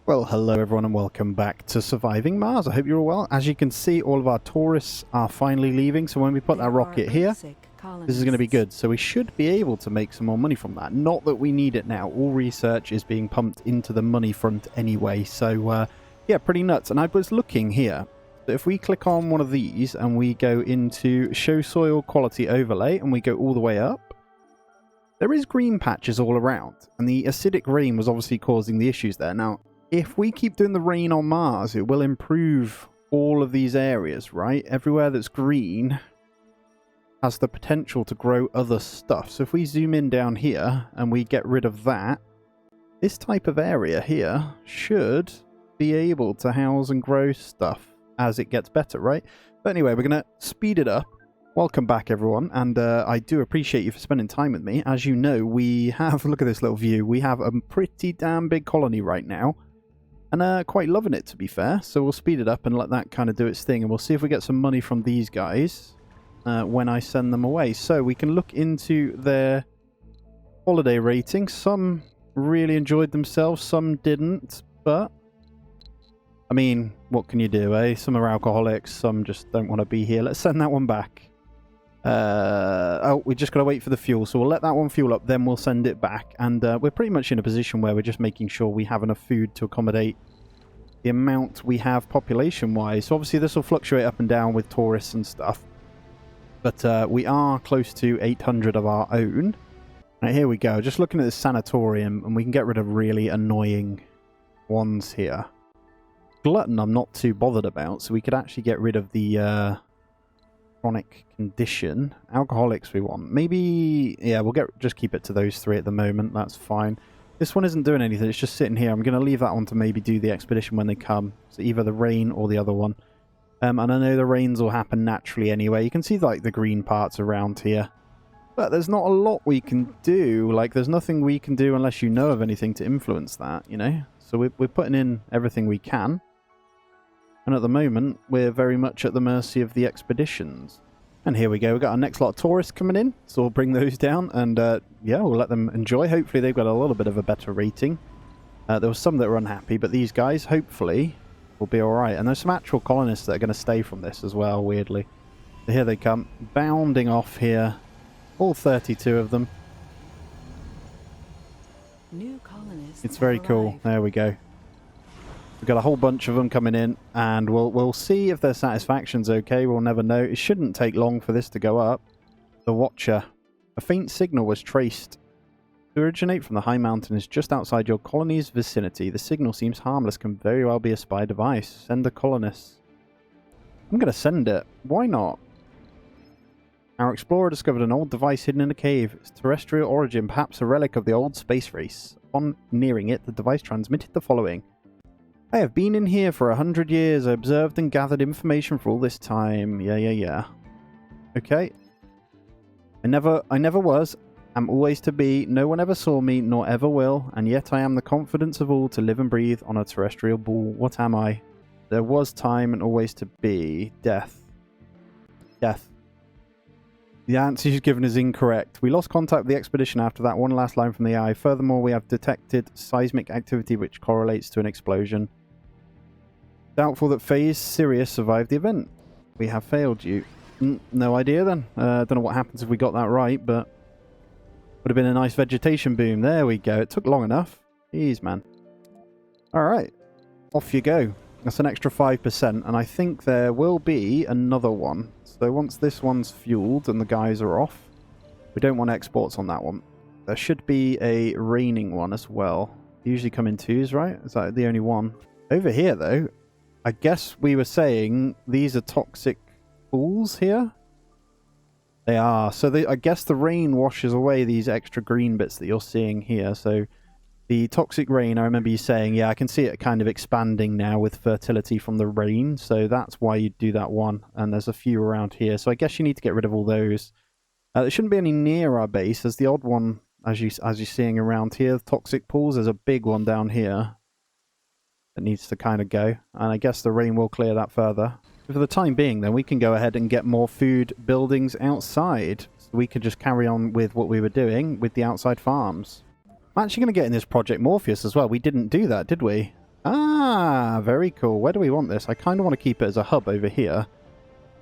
Well, hello everyone and welcome back to Surviving Mars. I hope you're all well. As you can see, all of our tourists are finally leaving, so when we put that rocket here, this is going to be good. So we should be able to make some more money from that. Not that we need it now. All research is being pumped into the money front anyway, so yeah, pretty nuts. And I was looking here, so if we click on one of these and we go into Show Soil Quality Overlay and we go all the way up, there is green patches all around, and the acidic rain was obviously causing the issues there. Now, if we keep doing the rain on Mars, it will improve all of these areas, right? Everywhere that's green has the potential to grow other stuff. So if we zoom in down here and we get rid of that, this type of area here should be able to house and grow stuff as it gets better, right? But anyway, we're going to speed it up. Welcome back, everyone, and I do appreciate you for spending time with me. As you know, we have, look at this little view, we have a pretty damn big colony right now. And quite loving it, to be fair. So we'll speed it up and let that kind of do its thing. And we'll see if we get some money from these guys when I send them away. So we can look into their holiday rating. Some really enjoyed themselves, some didn't. But, I mean, what can you do, eh? Some are alcoholics, some just don't want to be here. Let's send that one back. Oh, we just got to wait for the fuel. So we'll let that one fuel up, then we'll send it back. And we're pretty much in a position where we're just making sure we have enough food to accommodate the amount we have population-wise. So obviously this will fluctuate up and down with tourists and stuff. But we are close to 800 of our own. Right, here we go. Just looking at this sanatorium, and we can get rid of really annoying ones here. Glutton I'm not too bothered about, so we could actually get rid of the chronic condition. Alcoholics we want. Maybe, yeah, we'll just keep it to those three at the moment. That's fine. This one isn't doing anything. It's just sitting here. I'm going to leave that one to maybe do the expedition when they come. So either the rain or the other one. And I know the rains will happen naturally anyway. You can see like the green parts around here. But there's not a lot we can do. Like there's nothing we can do unless you know of anything to influence that, you know. So we're putting in everything we can. And at the moment, we're very much at the mercy of the expeditions. And here we go. We've got our next lot of tourists coming in. So we'll bring those down. And yeah, we'll let them enjoy. Hopefully they've got a little bit of a better rating. There were some that were unhappy. But these guys, hopefully, will be alright. And there's some actual colonists that are going to stay from this as well, weirdly. So here they come. Bounding off here. All 32 of them. New colonists. It's very cool. There we go. We've got a whole bunch of them coming in, and we'll see if their satisfaction's okay. We'll never know. It shouldn't take long for this to go up. The Watcher. A faint signal was traced to originate from the high mountains just outside your colony's vicinity. The signal seems harmless, can very well be a spy device. Send the colonists. I'm going to send it. Why not? Our explorer discovered an old device hidden in a cave. Its terrestrial origin, perhaps a relic of the old space race. Upon nearing it, the device transmitted the following. I have been in here for 100 years. I observed and gathered information for all this time. Yeah. Okay. I never was, am always to be. No one ever saw me, nor ever will, and yet I am the confidence of all to live and breathe on a terrestrial ball. What am I? There was time and always to be. Death. Death. The answer you've given is incorrect. We lost contact with the expedition after that one last line from the AI. Furthermore, we have detected seismic activity which correlates to an explosion. Doubtful that Phase Sirius survived the event. We have failed you. No idea then. Don't know what happens if we got that right, but would have been a nice vegetation boom. There we go. It took long enough. Jeez, man. Alright. Off you go. That's an extra 5%, and I think there will be another one. So once this one's fueled and the guys are off, we don't want exports on that one. There should be a raining one as well. They usually come in twos, right? Is that the only one? Over here, though, I guess we were saying these are toxic pools here? They are. So I guess the rain washes away these extra green bits that you're seeing here. So the toxic rain, I remember you saying, yeah, I can see it kind of expanding now with fertility from the rain. So that's why you'd do that one. And there's a few around here. So I guess you need to get rid of all those. There shouldn't be any near our base. There's the odd one, as you're seeing around here, toxic pools. There's a big one down here that needs to kind of go. And I guess the rain will clear that further. For the time being, then, we can go ahead and get more food buildings outside. So we could just carry on with what we were doing with the outside farms. I'm actually going to get in this project Morpheus as well. We didn't do that, did we? Ah, very cool. Where do we want this? I kind of want to keep it as a hub over here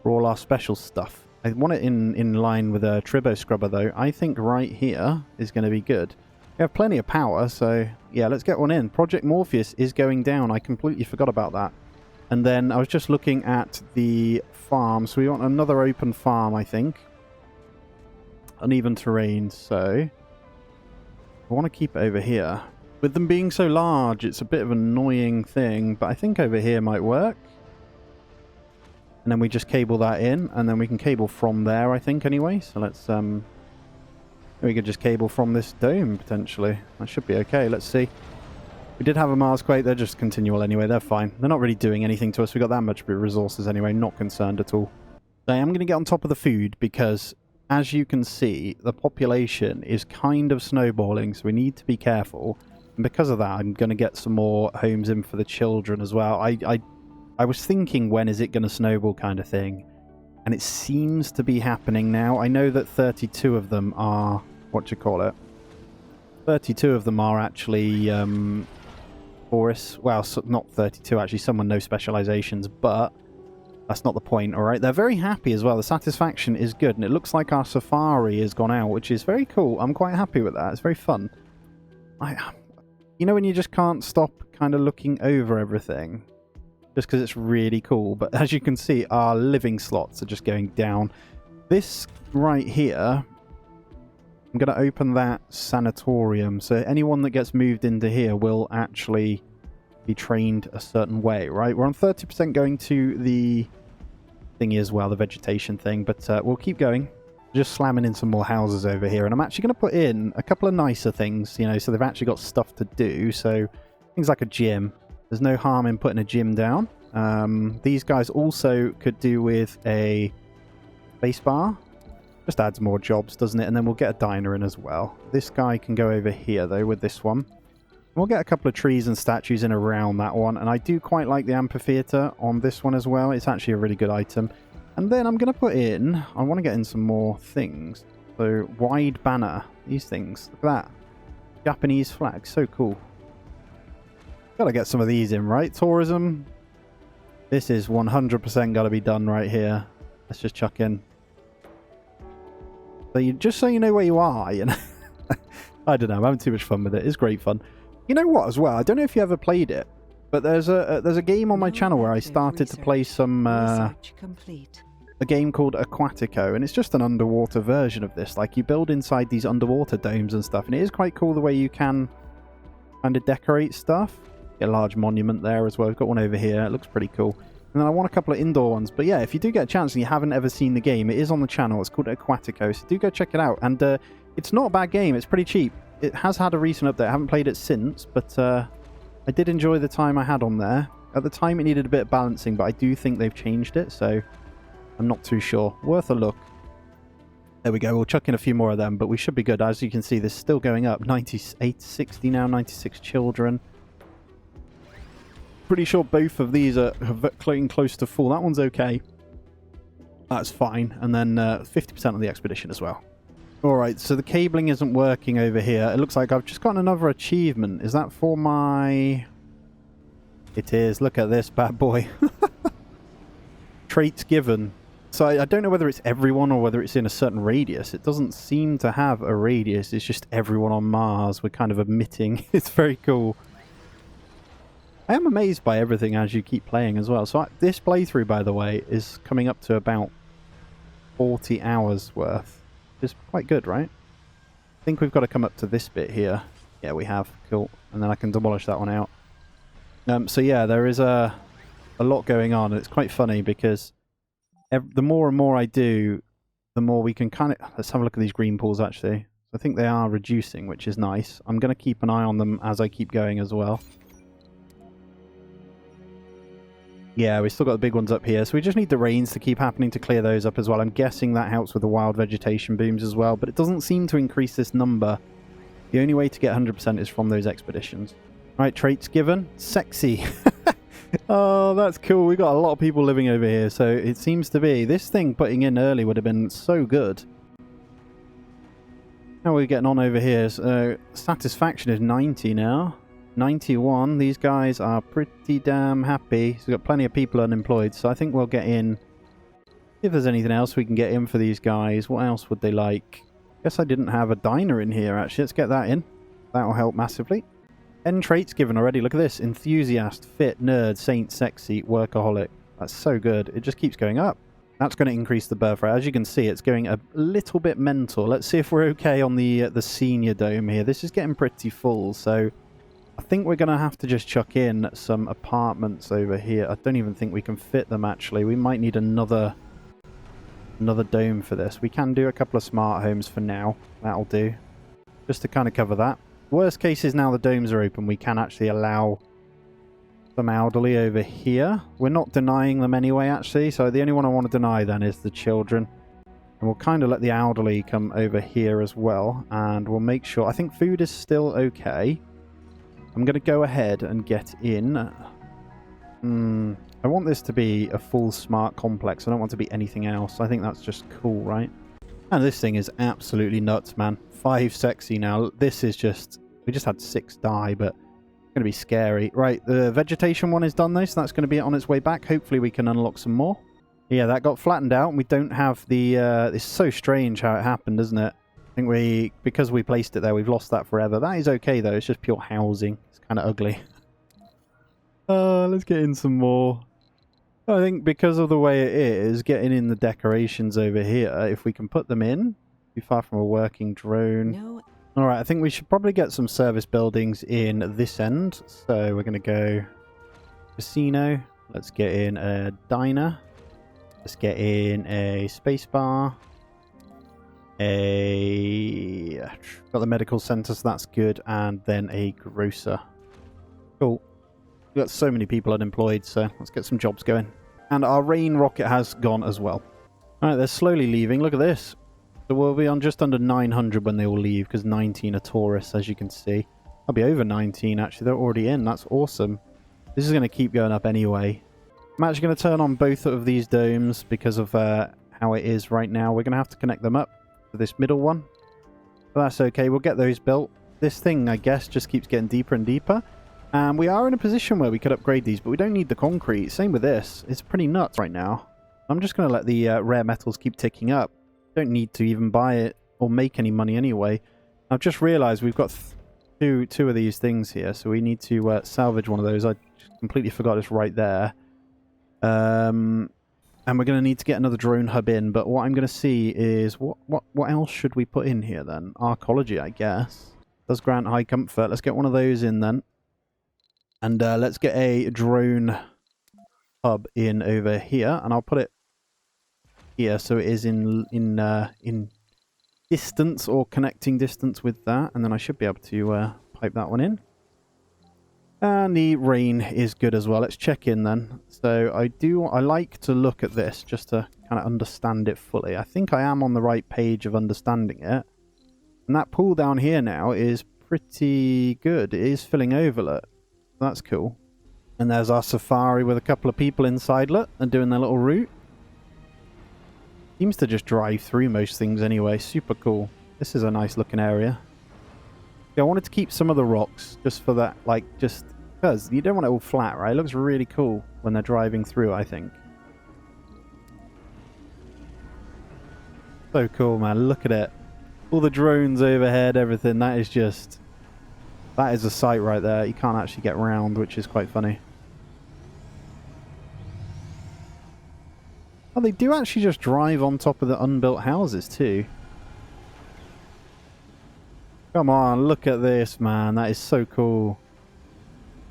for all our special stuff. I want it in line with a Tribo Scrubber, though. I think right here is going to be good. We have plenty of power, so yeah, let's get one in. Project Morpheus is going down. I completely forgot about that. And then I was just looking at the farm. So we want another open farm, I think. Uneven terrain, so I want to keep it over here. With them being so large, it's a bit of an annoying thing, but I think over here might work. And then we just cable that in, and then we can cable from there, I think, anyway. So let's, we could just cable from this dome, potentially. That should be okay. Let's see. We did have a Mars quake. They're just continual anyway. They're fine. They're not really doing anything to us. We've got that much resources anyway. Not concerned at all. I am going to get on top of the food because, as you can see, the population is kind of snowballing, so we need to be careful. And because of that, I'm going to get some more homes in for the children as well. I was thinking, when is it going to snowball kind of thing? And it seems to be happening now. I know that 32 of them are... what you call it? 32 of them are actually... Forests. Well, so not 32 actually, some with no specializations, but that's not the point, alright? They're very happy as well. The satisfaction is good, and it looks like our safari has gone out, which is very cool. I'm quite happy with that. It's very fun. You know when you just can't stop kind of looking over everything? Just because it's really cool. But as you can see, our living slots are just going down. This right here... I'm going to open that sanatorium, so anyone that gets moved into here will actually be trained a certain way, right? We're on 30% going to the thingy as well, the vegetation thing, but we'll keep going. Just slamming in some more houses over here, and I'm actually going to put in a couple of nicer things, you know, so they've actually got stuff to do, so things like a gym. There's no harm in putting a gym down. These guys also could do with a space bar. Just adds more jobs, doesn't it? And then we'll get a diner in as well. This guy can go over here, though, with this one. We'll get a couple of trees and statues in around that one. And I do quite like the amphitheater on this one as well. It's actually a really good item. And then I'm going to put in... I want to get in some more things. So, wide banner. These things. Look at that. Japanese flag. So cool. Gotta get some of these in, right? Tourism. This is 100% got to be done right here. Let's just chuck in. So just so you know where you are, you know. I don't know, I'm having too much fun with it. It's great fun. You know what, as well? I don't know if you ever played it, but there's a game on my channel where I started to play some a game called Aquatico, and it's just an underwater version of this. Like, you build inside these underwater domes and stuff, and it is quite cool the way you can kind of decorate stuff. Get a large monument there as well. We've got one over here. It looks pretty cool. And then I want a couple of indoor ones. But yeah, if you do get a chance and you haven't ever seen the game, it is on the channel. It's called Aquatico, so do go check it out. And it's not a bad game. It's pretty cheap. It has had a recent update. I haven't played it since, but I did enjoy the time I had on there. At the time, it needed a bit of balancing, but I do think they've changed it, so I'm not too sure. Worth a look. There we go. We'll chuck in a few more of them, but we should be good. As you can see, this is still going up. 98, 60 now, 96 children. Pretty sure both of these are getting close to full. That one's okay. That's fine. And then 50% of the expedition as well. Alright, so the cabling isn't working over here. It looks like I've just gotten another achievement. Is that for my... It is. Look at this bad boy. Traits given. So I don't know whether it's everyone or whether it's in a certain radius. It doesn't seem to have a radius. It's just everyone on Mars. We're kind of omitting. It's very cool. I am amazed by everything as you keep playing as well. So this playthrough, by the way, is coming up to about 40 hours worth. Which is quite good, right? I think we've got to come up to this bit here. Yeah, we have. Cool. And then I can demolish that one out. So yeah, there is a lot going on. It's quite funny because the more and more I do, the more we can kind of... Let's have a look at these green pools, actually. I think they are reducing, which is nice. I'm going to keep an eye on them as I keep going as well. Yeah, we still got the big ones up here, so we just need the rains to keep happening to clear those up as well. I'm guessing that helps with the wild vegetation booms as well, but it doesn't seem to increase this number. The only way to get 100% is from those expeditions. Right, traits given. Sexy. Oh, that's cool. We got a lot of people living over here, so it seems to be. This thing putting in early would have been so good. How are we getting on over here? So, satisfaction is 90 now. 91. These guys are pretty damn happy. So we've got plenty of people unemployed. So I think we'll get in. If there's anything else we can get in for these guys. What else would they like? Guess I didn't have a diner in here, actually. Let's get that in. That'll help massively. 10 traits given already. Look at this. Enthusiast, fit, nerd, saint, sexy, workaholic. That's so good. It just keeps going up. That's going to increase the birth rate. As you can see, it's going a little bit mental. Let's see if we're okay on the senior dome here. This is getting pretty full, so I think we're going to have to just chuck in some apartments over here. I don't even think we can fit them, actually. We might need another dome for this. We can do a couple of smart homes for now. That'll do. Just to kind of cover that. Worst case is now the domes are open, we can actually allow some elderly over here. We're not denying them anyway, actually. So the only one I want to deny then is the children. And we'll kind of let the elderly come over here as well. And we'll make sure... I think food is still okay. I'm going to go ahead and get in. I want this to be a full smart complex. I don't want it to be anything else. I think that's just cool, right? And this thing is absolutely nuts, man. 5 sexy now. This is just... We just had 6 die, but it's going to be scary. Right, the vegetation one is done, though, so that's going to be on its way back. Hopefully we can unlock some more. Yeah, that got flattened out, and we don't have the... it's so strange how it happened, isn't it? I think because we placed it there, we've lost that forever. That is okay, though. It's just pure housing. It's kind of ugly. Let's get in some more. I think because of the way it is, getting in the decorations over here, if we can put them in, be far from a working drone. No. Alright, I think we should probably get some service buildings in this end. So we're going to go casino. Let's get in a diner. Let's get in a space bar. Got the medical center, so that's good. And then a grocer. Cool. We've got so many people unemployed, so let's get some jobs going. And our rain rocket has gone as well. Alright, they're slowly leaving. Look at this. So we'll be on just under 900 when they all leave, because 19 are tourists, as you can see. I'll be over 19, actually. They're already in. That's awesome. This is going to keep going up anyway. I'm actually going to turn on both of these domes because of how it is right now. We're going to have to connect them up to this middle one. But that's okay. We'll get those built. This thing, I guess, just keeps getting deeper and deeper. And we are in a position where we could upgrade these, but we don't need the concrete. Same with this. It's pretty nuts right now. I'm just going to let the rare metals keep ticking up. Don't need to even buy it or make any money anyway. I've just realized we've got two of these things here, so we need to salvage one of those. I completely forgot it's right there. And we're going to need to get another drone hub in, but what I'm going to see is what else should we put in here then? Arcology, I guess. Does grant high comfort. Let's get one of those in then. And let's get a drone hub in over here, and I'll put it here so it is in distance or connecting distance with that, and then I should be able to pipe that one in. And the rain is good as well. Let's check in then. So I like to look at this just to kind of understand it fully. I think I am on the right page of understanding it. And that pool down here now is pretty good. It is filling over, look. That's cool. And there's our safari with a couple of people inside, look, and doing their little route. Seems to just drive through most things anyway. Super cool. This is a nice looking area. Yeah, I wanted to keep some of the rocks just for that, like, just because you don't want it all flat, right? It looks really cool when they're driving through, I think. So cool, man. Look at it. All the drones overhead, everything. That is just... That is a sight right there. You can't actually get round, which is quite funny. Oh, they do actually just drive on top of the unbuilt houses too. Come on, look at this, man. That is so cool.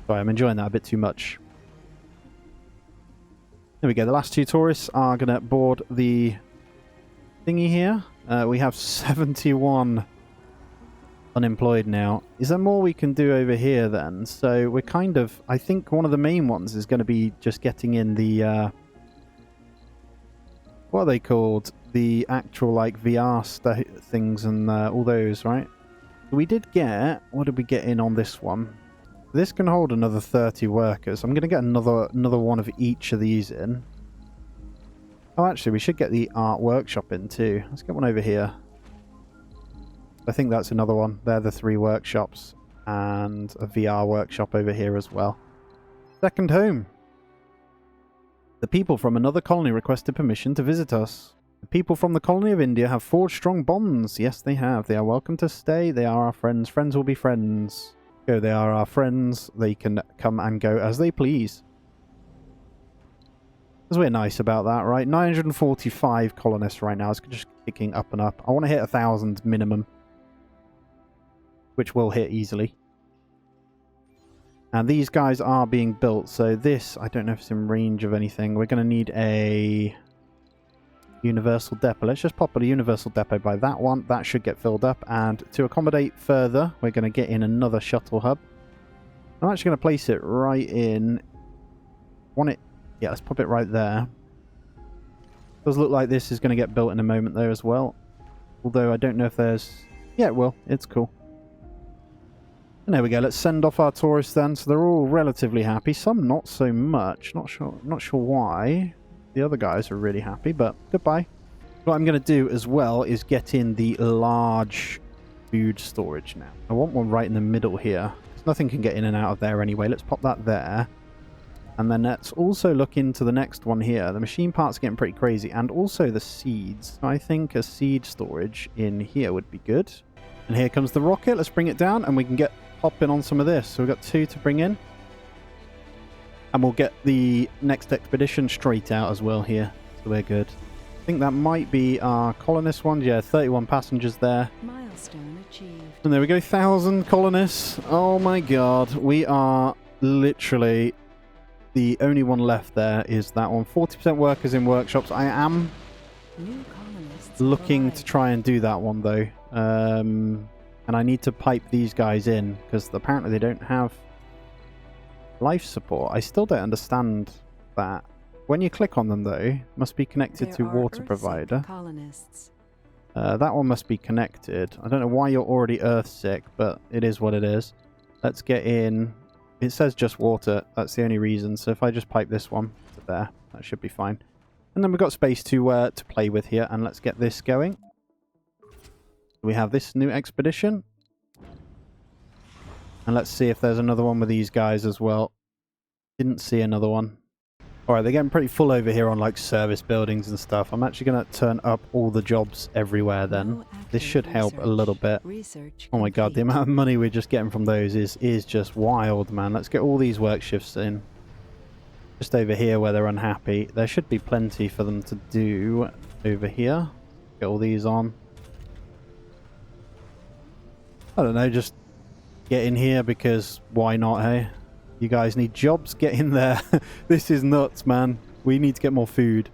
Sorry, I'm enjoying that a bit too much. There we go. The last 2 tourists are going to board the thingy here. We have 71 unemployed now. Is there more we can do over here then? So we're kind of... I think one of the main ones is going to be just getting in the... what are they called? The actual, like, VR things and all those, right? We did get... What did we get in on this one? This can hold another 30 workers. I'm going to get another one of each of these in. Oh, actually, we should get the art workshop in too. Let's get one over here. I think that's another one. They're the 3 workshops. And a VR workshop over here as well. Second home. The people from another colony requested permission to visit us. The people from the colony of India have forged strong bonds. Yes, they have. They are welcome to stay. They are our friends. Friends will be friends. Go, they are our friends. They can come and go as they please. Because we're nice about that, right? 945 colonists right now. It's just kicking up and up. I want to hit 1,000 minimum. Which we'll hit easily. And these guys are being built. So this, I don't know if it's in range of anything. We're going to need a universal depot. Let's just pop a universal depot by that one. That should get filled up. And to accommodate further, we're going to get in another shuttle hub. I'm actually going to place it right in... Yeah, let's pop it right there. Does look like this is going to get built in a moment though as well. Although I don't know if there's... Yeah, it will. It's cool. And there we go. Let's send off our tourists then. So they're all relatively happy. Some not so much. Not sure why. The other guys are really happy, but goodbye. What I'm going to do as well is get in the large food storage now. I want one right in the middle here. Nothing can get in and out of there anyway. Let's pop that there. And then let's also look into the next one here. The machine parts are getting pretty crazy. And also the seeds. I think a seed storage in here would be good. And here comes the rocket. Let's bring it down and we can get popping on some of this. So we've got 2 to bring in. And we'll get the next expedition straight out as well here. So we're good. I think that might be our colonist one. Yeah, 31 passengers there. Milestone achieved. And there we go. 1,000 colonists. Oh my god. We are literally... The only one left there is that one. 40% workers in workshops. I am New colonists looking to try and do that one though. And I need to pipe these guys in because apparently they don't have life support. I still don't understand that. When you click on them though, must be connected to water provider. Colonists. That one must be connected. I don't know why you're already earth sick, but it is what it is. Let's get in. It says just water. That's the only reason. So if I just pipe this one to there, that should be fine. And then we've got space to play with here. And let's get this going. We have this new expedition. And let's see if there's another one with these guys as well. Didn't see another one. Alright, they're getting pretty full over here on like service buildings and stuff. I'm actually going to turn up all the jobs everywhere then. This should help a little bit. Oh my god, the amount of money we're just getting from those is just wild, man. Let's get all these work shifts in. Just over here where they're unhappy. There should be plenty for them to do over here. Get all these on. I don't know, just get in here because why not, hey? You guys need jobs, get in there. This is nuts, man. We need to get more food.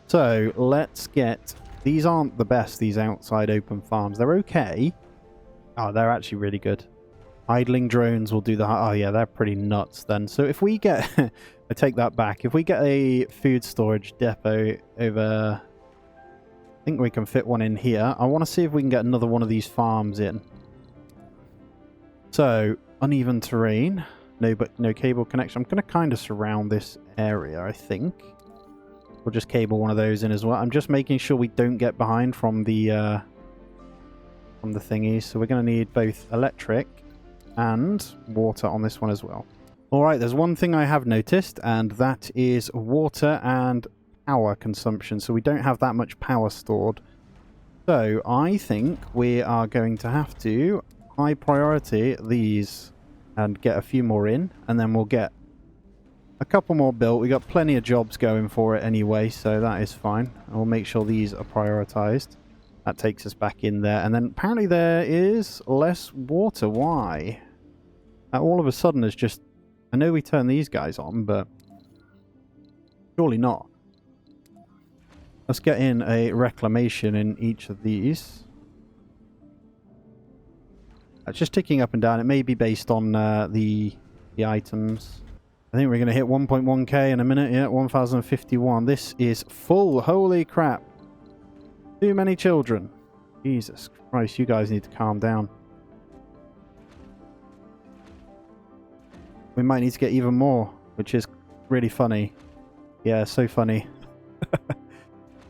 So, let's get... These aren't the best, these outside open farms. They're okay. Oh, they're actually really good. Idling drones will do the... Oh, yeah, they're pretty nuts then. So, if we get... I take that back. If we get a food storage depot over... I think we can fit one in here. I want to see if we can get another one of these farms in. So, uneven terrain. No cable connection. I'm going to kind of surround this area, I think. We'll just cable one of those in as well. I'm just making sure we don't get behind from the thingies. So we're going to need both electric and water on this one as well. Alright, there's one thing I have noticed, and that is water and power consumption. So we don't have that much power stored. So I think we are going to have to high priority these and get a few more in, and then we'll get a couple more built. We got plenty of jobs going for it anyway, so that is fine. And we'll make sure these are prioritized. That takes us back in there, and then apparently there is less water. Why? All of a sudden it's just... I know we turn these guys on, but surely not. Let's get in a reclamation in each of these. It's just ticking up and down. It may be based on the items. I think we're going to hit 1.1k in a minute. Yeah, 1051. This is full. Holy crap. Too many children. Jesus Christ, you guys need to calm down. We might need to get even more, which is really funny. Yeah, so funny.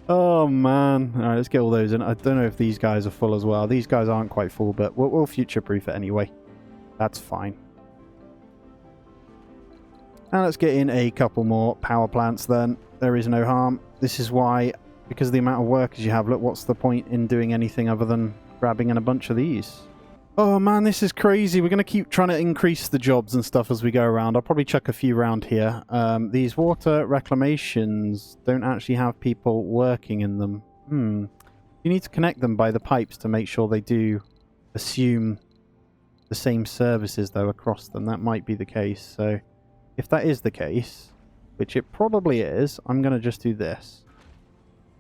Oh man. Alright, let's get all those in. I don't know if these guys are full as well. These guys aren't quite full, but we'll future-proof it anyway. That's fine. Now let's get in a couple more power plants then. There is no harm. This is why, because of the amount of workers you have, look, what's the point in doing anything other than grabbing in a bunch of these? Oh man, this is crazy. We're going to keep trying to increase the jobs and stuff as we go around. I'll probably chuck a few around here. These water reclamations don't actually have people working in them. You need to connect them by the pipes to make sure they do assume the same services though across them. That might be the case. So if that is the case, which it probably is, I'm going to just do this.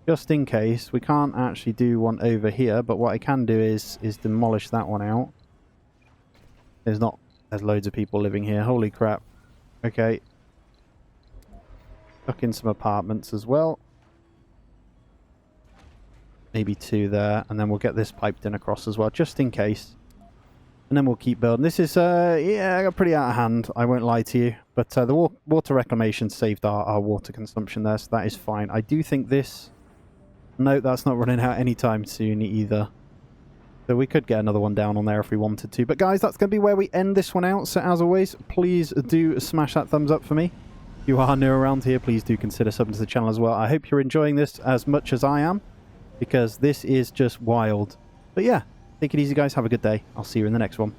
Just in case. We can't actually do one over here, but what I can do is demolish that one out. There's loads of people living here. Holy crap. Okay. Tuck in some apartments as well. Maybe 2 there, and then we'll get this piped in across as well, just in case. And then we'll keep building. This is, yeah, pretty out of hand, I won't lie to you. But the water reclamation saved our water consumption there, so that is fine. I do think this... No, that's not running out anytime soon either. So we could get another one down on there if we wanted to. But guys, that's going to be where we end this one out. So as always, please do smash that thumbs up for me. If you are new around here, please do consider subbing to the channel as well. I hope you're enjoying this as much as I am, because this is just wild. But yeah, take it easy guys. Have a good day. I'll see you in the next one.